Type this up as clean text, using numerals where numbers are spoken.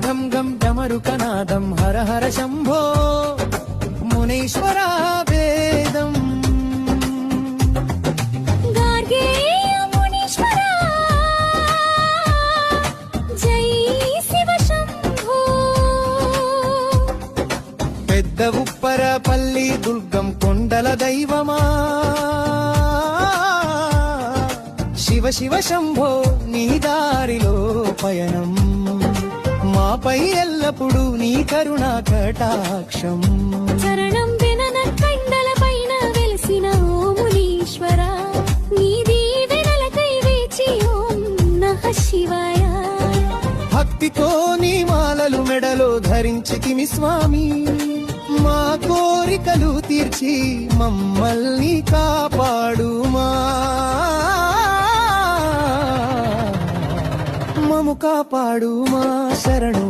ఘం ఘం డమరుకనాదం హర హర శంభో మునీశ్వరా వేదం గార్గేయ మునీశ్వరా జై శివ శంభో పెద్ద ఉప్పరపల్లి దుర్గం కొండల దైవమా శివ శివ శంభో నీ దారిలో పయనం మాపై ఎల్లప్పుడూ నీ కరుణా కటాక్షం చరణం వినన కండల పైన వెలిసిన ఓ మునీశ్వర నీ దీవెనలకై వేచి ఓం నమః శివాయ భక్తితో నీ మాలలు మెడలో ధరించితిమి స్వామి మా కోరికలు తీర్చి మమ్మల్ని కాపాడుమా మము కాపాడుమా శరణు